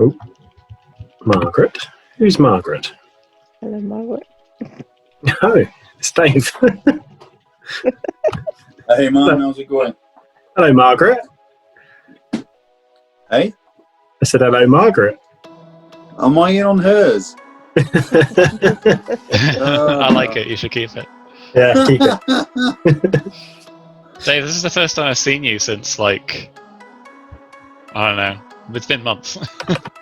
Oh, Margaret. Who's Margaret? Hello, Margaret. Oh, it's Dave. Hey, man, how's it going? Hello, Margaret. Hey? I said hello, Margaret. Am I in on hers? I like it. You should keep it. Yeah, keep it. Dave, this is the first time I've seen you since, like, I don't know. It's been months.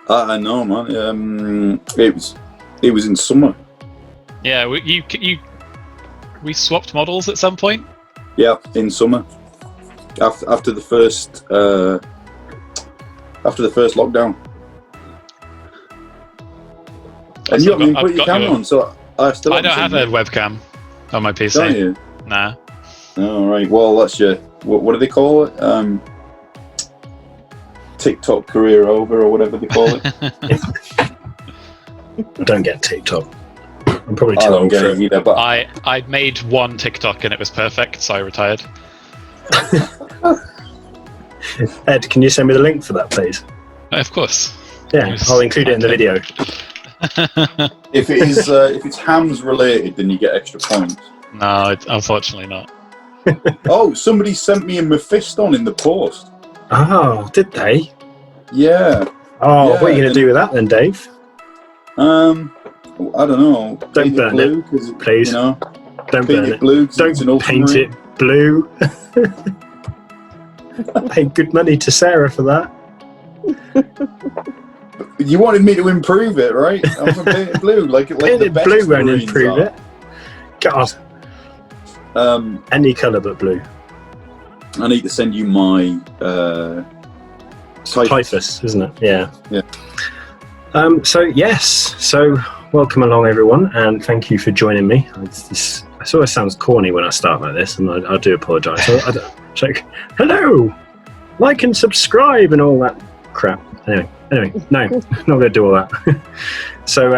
I know, man. It was in summer. Yeah, we swapped models at some point. Yeah, in summer. After the first lockdown. And you haven't put your camera on, so I don't have a webcam on my PC. Don't you? Nah. All right. Well, that's your what do they call it? TikTok career over, or whatever they call it. I don't get TikTok. I'm probably too I don't old get for it it. either. But I made one TikTok and it was perfect, so I retired. Ed, can you send me the link for that, please? Of course. Yeah, I'll include it in the video. if it's hams related, then you get extra points. No, unfortunately not. Oh, somebody sent me a Mephiston in the post. Oh, did they? Yeah. Oh, Yeah, what are you going to do with that then, Dave? I don't know. Don't burn blue, it, please. You know, don't burn it. Blue, Don't paint it blue. I paid good money to Sarah for that. You wanted me to improve it, right? I'm going to paint it blue, like Painted the best blue won't Marines improve are. it. God. Any colour but blue. I need to send you my Typhus, isn't it? Yeah. Yeah. So welcome along, everyone, and thank you for joining me. It always sounds corny when I start like this, and I do apologise. It's like, hello, like and subscribe and all that crap. Anyway, no, not going to do all that. So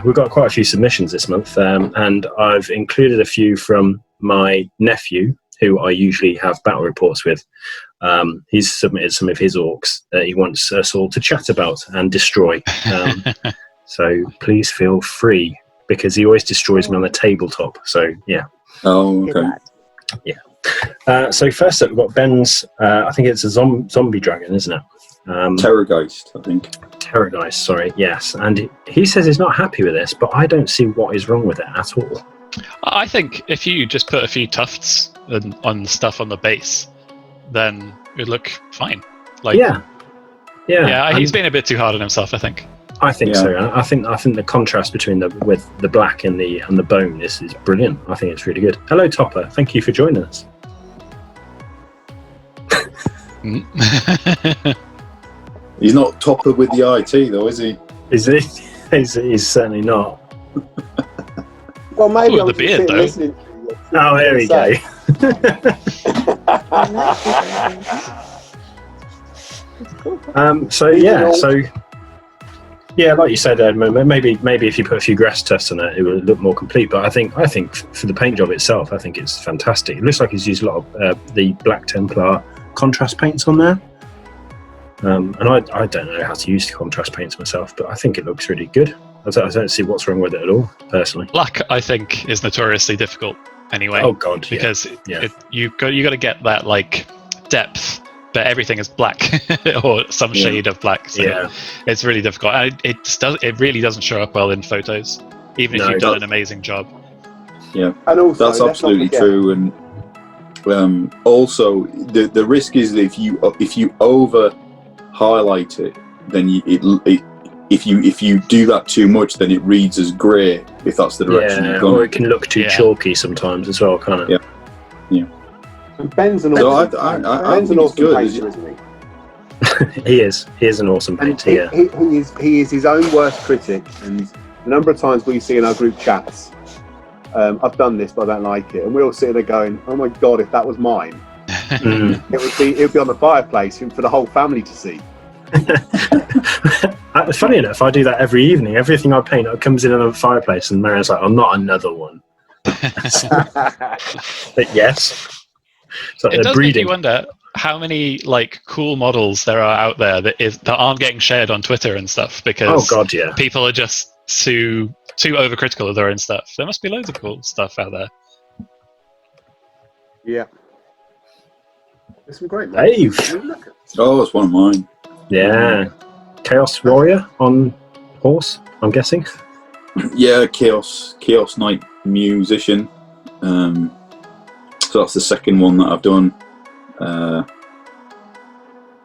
we've got quite a few submissions this month, and I've included a few from my nephew, who I usually have battle reports with. He's submitted some of his orcs that he wants us all to chat about and destroy. So please feel free, because he always destroys me on the tabletop. So yeah. Oh, okay. Yeah. So first up, we've got Ben's. I think it's a zombie dragon, isn't it? Terrorgeist, I think. Terrorgeist, sorry. Yes, and he says he's not happy with this, but I don't see what is wrong with it at all. I think if you just put a few tufts on stuff on the base, then it'd look fine. Like, yeah. He's been a bit too hard on himself, I think. I think so. I think the contrast between the black and the bone is brilliant. I think it's really good. Hello, Topper. Thank you for joining us. He's not Topper with the IT, though, is he? Is he? He's certainly not. Well, maybe with I'm the beard, though. listening. Oh, there we go. Like you said, Ed, maybe if you put a few grass tufts on it would look more complete. But I think for the paint job itself, I think it's fantastic. It looks like he's used a lot of the Black Templar contrast paints on there. And I don't know how to use contrast paints myself, but I think it looks really good. I don't see what's wrong with it at all, personally. Black, I think, is notoriously difficult anyway. Oh God, because you got to get that like depth, but everything is black or some shade of black. So it's really difficult. And it really doesn't show up well in photos, even if you've done an amazing job. Yeah, and also that's absolutely true. And also the risk is that if you over highlight it, then if you do that too much, then it reads as grey, if that's the direction you've gone. Or it can look too chalky sometimes as well, can't it? Yeah. And Ben's an awesome painter, isn't he? He is an awesome painter. He is his own worst critic, and the number of times we see in our group chats, I've done this but I don't like it, and we all sit there going, oh my God, if that was mine, it would be on the fireplace for the whole family to see. Funny enough, I do that every evening. Everything I paint comes in on the fireplace, and Marion's like, "I'm not another one." But yes, It does make you wonder how many like cool models there are out there that aren't getting shared on Twitter and stuff because people are just too overcritical of their own stuff. There must be loads of cool stuff out there. Yeah. There's some great models. Dave. Oh, it's one of mine. Yeah. Chaos Warrior on horse, I'm guessing. Yeah, Chaos Knight Musician. So that's the second one that I've done.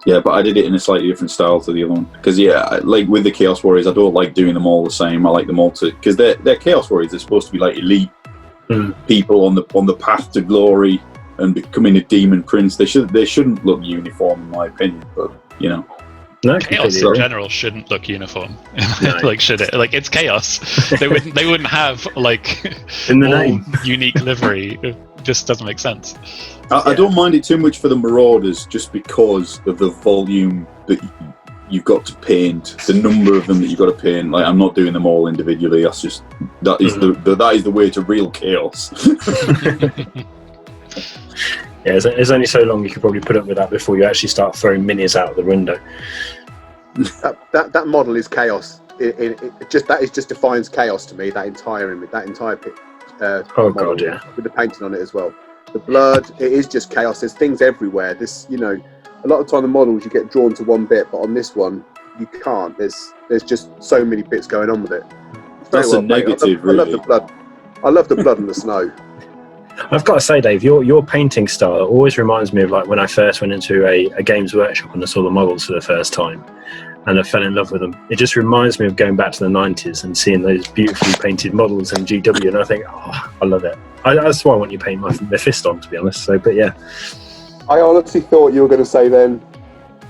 Yeah, but I did it in a slightly different style to the other one. Because like with the Chaos Warriors, I don't like doing them all the same. I like them all because they're Chaos Warriors. They're supposed to be like elite people on the path to glory and becoming a demon prince. They shouldn't look uniform, in my opinion. But you know. No, chaos in general shouldn't look uniform. No. Like, should it? Like, it's chaos. They wouldn't have like in the name unique livery. It just doesn't make sense. I don't mind it too much for the Marauders, just because of the volume that you've got to paint, the number of them that you've got to paint. Like, I'm not doing them all individually. That is the way to real chaos. Yeah, there's only so long you could probably put up with that before you actually start throwing minis out of the window. That model is chaos. It just defines chaos to me. That entire pit. God, yeah. With the painting on it as well. The blood, it is just chaos. There's things everywhere. A lot of time the models you get drawn to one bit, but on this one you can't. There's just so many bits going on with it. That's a negative, really. I love the blood. I love the blood and the snow. I've got to say, Dave, your painting style always reminds me of like when I first went into a Games Workshop and I saw the models for the first time and I fell in love with them. It just reminds me of going back to the 90s and seeing those beautifully painted models in GW, and I think, I love it. That's why I want you to paint my fist on, to be honest. So, but yeah. I honestly thought you were going to say then,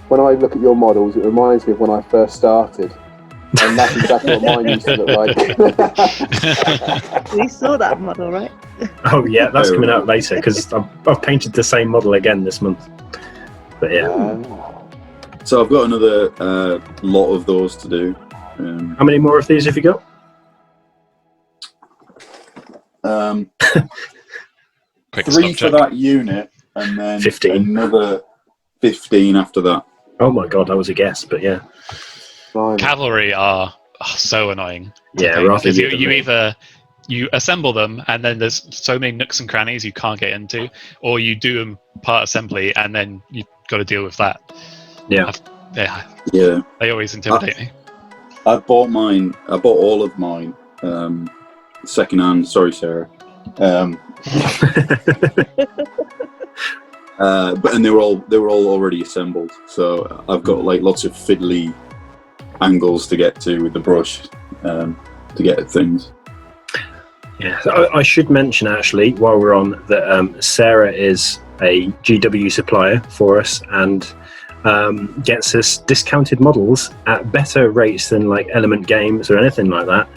when I look at your models, it reminds me of when I first started. And that's exactly what mine used to look like. We saw that model, right? Oh yeah, that's coming out later because I've painted the same model again this month. But yeah. So I've got another lot of those to do. How many more of these have you got? 3 for that unit, and then 15. Another 15 after that. Oh my god, that was a guess, but yeah. Cavalry are so annoying. Yeah, because you assemble them, and then there's so many nooks and crannies you can't get into, or you do them part assembly, and then you've got to deal with that. Yeah. They always intimidate me. I bought all of mine second hand. Sorry, Sarah. But they were all already assembled, so I've got like lots of fiddly angles to get to with the brush to get at things. Yeah, so I should mention actually while we're on that Sarah is a GW supplier for us and gets us discounted models at better rates than like Element Games or anything like that.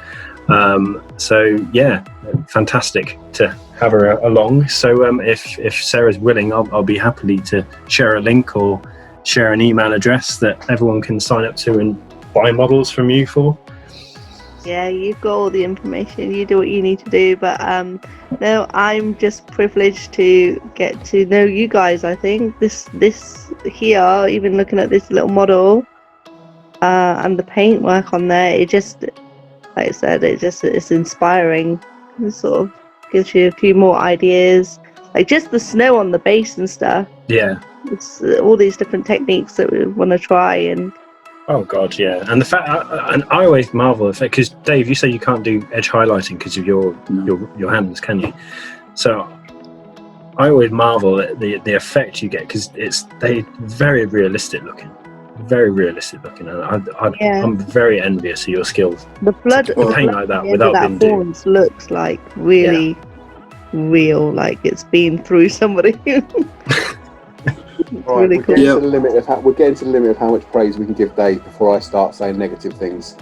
So yeah, fantastic to have her along. So if Sarah's willing, I'll be happy to share a link or share an email address that everyone can sign up to and buy models from you for. Yeah, you've got all the information. You do what you need to do, but no, I'm just privileged to get to know you guys. I think this here, even looking at this little model and the paintwork on there, it just, like I said, it's inspiring. It sort of gives you a few more ideas, like just the snow on the base and stuff. Yeah, it's all these different techniques that we want to try. And oh god, yeah. And the fact, and I always marvel at it because Dave, you say you can't do edge highlighting because of your hands, can you? So I always marvel at the effect you get because they're very realistic looking, and I'm very envious of your skills. The blood, to paint like that without being doomed looks like really real, like it's been through somebody. Right, really cool. We're getting to the limit of how much praise we can give Dave before I start saying negative things.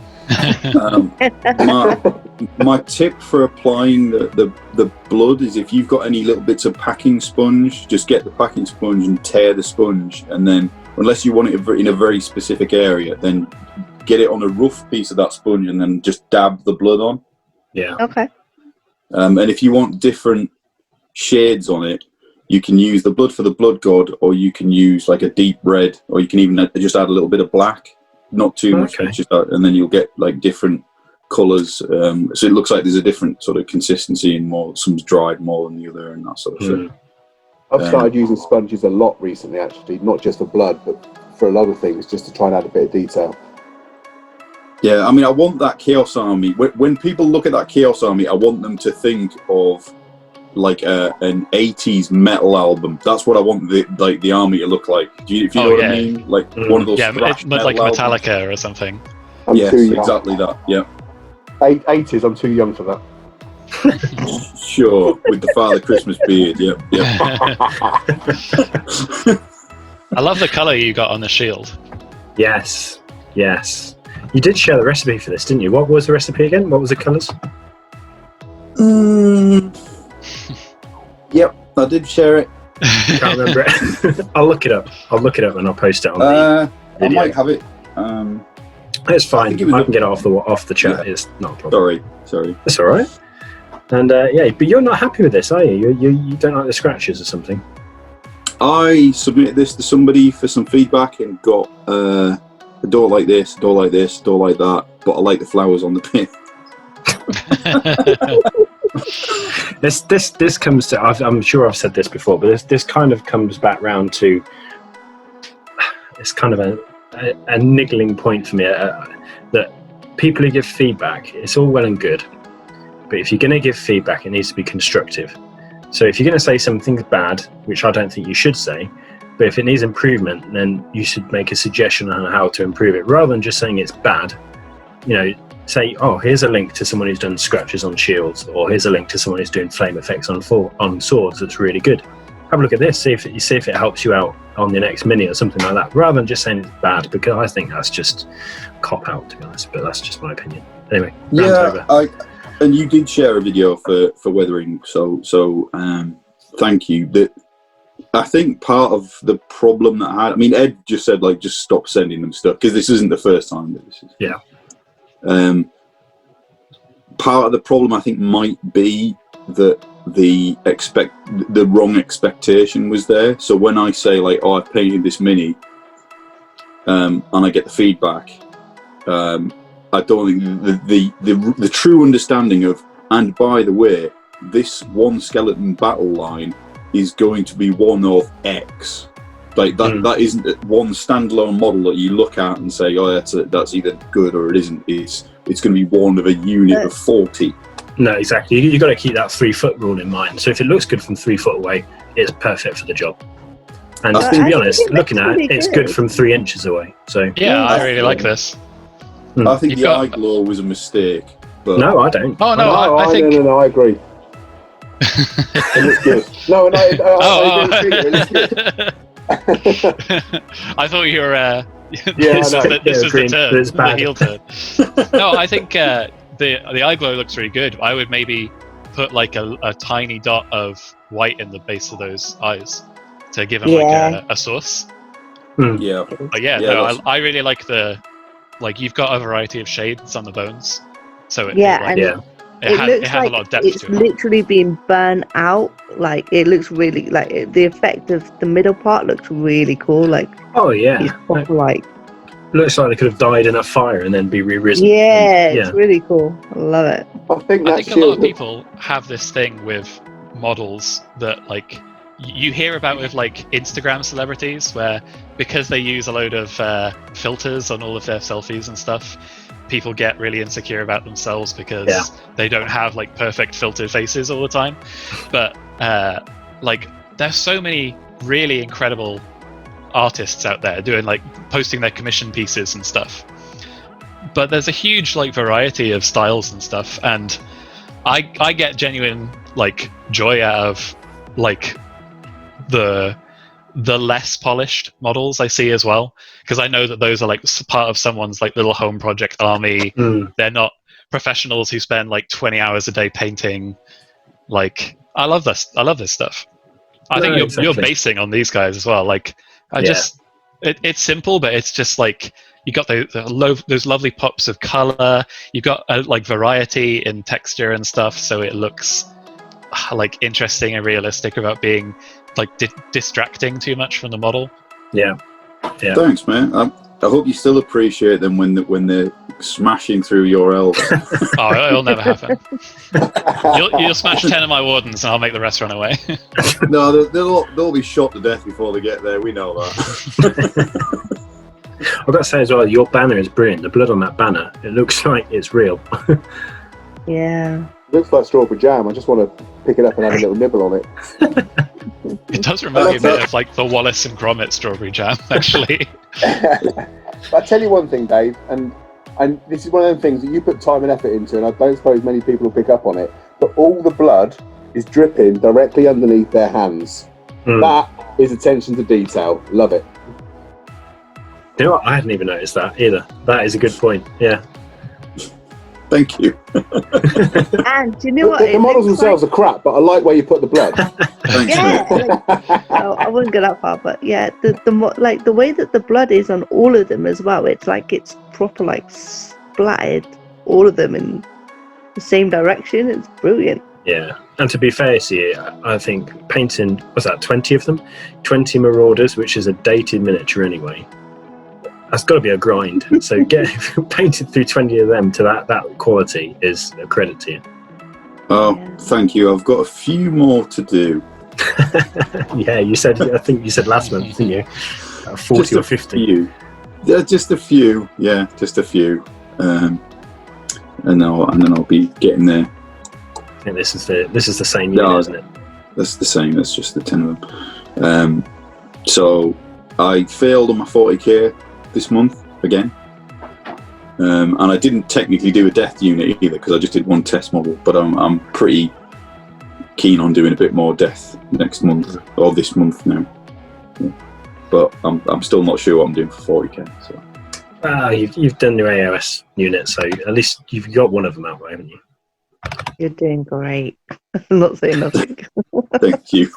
My tip for applying the blood is if you've got any little bits of packing sponge, just get the packing sponge and tear the sponge, and then unless you want it in a very specific area, then get it on a rough piece of that sponge and then just dab the blood on. Yeah. Okay. And if you want different shades on it, you can use the blood for the blood god, or you can use like a deep red, or you can even just add a little bit of black, not too much, and then you'll get like different colours. So it looks like there's a different sort of consistency, and some's dried more than the other, and that sort of thing. I've started using sponges a lot recently, actually, not just for blood, but for a lot of things, just to try and add a bit of detail. Yeah, I mean, I want that Chaos Army. When people look at that Chaos Army, I want them to think of like an 80s metal album. That's what I want the army to look like. If you know what I mean? Like one of those thrash metal like Metallica albums. Or something. Yes, exactly that. Yeah. 80s, I'm too young for that. Sure, with the Father Christmas beard. Yeah. I love the colour you got on the shield. Yes. You did share the recipe for this, didn't you? What was the recipe again? What was the colours? Yep, I did share it. Can't remember it. I'll look it up and I'll post it on the video. I might have it. It's fine. I can get it off the chat. Yeah. It's not a problem. Sorry. That's all right. And but you're not happy with this, are you? You don't like the scratches or something? I submitted this to somebody for some feedback and got a door like this, door like this, door like that, but I like the flowers on the pin. This comes to. I'm sure I've said this before, but this kind of comes back round to. It's kind of a niggling point for me that people who give feedback, it's all well and good, but if you're going to give feedback, it needs to be constructive. So if you're going to say something's bad, which I don't think you should say, but if it needs improvement, then you should make a suggestion on how to improve it, rather than just saying it's bad. Say, oh, here's a link to someone who's done scratches on shields, or here's a link to someone who's doing flame effects on swords. That's really good. Have a look at this. See if it helps you out on the next mini or something like that, rather than just saying it's bad, because I think that's just cop out, to be honest. But that's just my opinion. Anyway, and you did share a video for weathering, so thank you. I think part of the problem that I mean, Ed just said just stop sending them stuff, because this isn't the first time that this is. Yeah. Part of the problem I think might be that the wrong expectation was there. So when I say I've painted this mini, and I get the feedback, I don't think the true understanding of, and by the way, this one skeleton battle line is going to be one of X. That isn't one standalone model that you look at and say, oh, that's either good or it isn't. It's going to be one of a unit of 40. No, exactly. You've got to keep that 3 foot rule in mind. So if it looks good from 3 foot away, it's perfect for the job. And to be honest, looking at it, it's good from 3 inches away. So yeah, I really like this. I think the eye glow was a mistake. But no, I don't. Oh no, I think no, I agree. It looks good. No, I agree. It looks good. I thought you were. This was the turn, the heel turn. No, I think the eye glow looks really good. I would maybe put a tiny dot of white in the base of those eyes to give them a source. Yeah. But I really like you've got a variety of shades on the bones, so it has a lot of depth to it. It's literally being burned out. It looks really the effect of the middle part looks really cool. Oh yeah, looks like they could have died in a fire and then be re-risen. Yeah, it's really cool. I love it. I think a lot of people have this thing with models that you hear about with Instagram celebrities, where because they use a load of filters on all of their selfies and stuff, people get really insecure about themselves because they don't have perfect filtered faces all the time. But there's so many really incredible artists out there doing posting their commission pieces and stuff, but there's a huge variety of styles and stuff, and I get genuine joy out of the less polished models I see as well, because I know that those are part of someone's little home project army. They're not professionals who spend 20 hours a day painting. I love this stuff. I think you're basing on these guys as well. It's simple, but it's just you got those lovely pops of color. You've got variety in texture and stuff, so it looks interesting and realistic about being like distracting too much from the model. Yeah. Thanks, man. I hope you still appreciate them when they're smashing through your elves. Oh, it'll never happen. You'll smash 10 of my wardens, and I'll make the rest run away. No, they'll be shot to death before they get there. We know that. I've got to say as well, your banner is brilliant. The blood on that banner, it looks like it's real. Yeah. Looks like strawberry jam. I just want to pick it up and have a little nibble on it. It does remind me a bit of like the Wallace and Gromit strawberry jam, actually. I tell you one thing, Dave, and this is one of them things that you put time and effort into, and I don't suppose many people will pick up on it, but all the blood is dripping directly underneath their hands. That is attention to detail. Love it. You know what? I hadn't even noticed that either. That is a good point. Yeah. Thank you. And do you know what? The models themselves are crap, but I like where you put the blood. Thanks, mate. I wouldn't go that far, but yeah, the way that the blood is on all of them as well. It's like it's proper like splattered all of them in the same direction. It's brilliant. Yeah. And to be fair to you, I think painting, was that 20 of them? 20 Marauders, which is a dated miniature anyway. That's got to be a grind. So painted through 20 of them to that quality is a credit to you. Oh, thank you. I've got a few more to do. Yeah, you said. I think you said last month, didn't you? 40 just or 50. Few. Yeah, just a few. Yeah, just a few. And then I'll be getting there. I think this is the same unit, isn't it? That's the same. That's just the 10 of them. So I failed on my 40k this month again, and I didn't technically do a death unit either because I just did one test model. But I'm pretty keen on doing a bit more death next month or this month now. Yeah. But I'm still not sure what I'm doing for 40k. So you've done your AOS unit, so at least you've got one of them out, haven't you? You're doing great. I'm not saying nothing. thank you.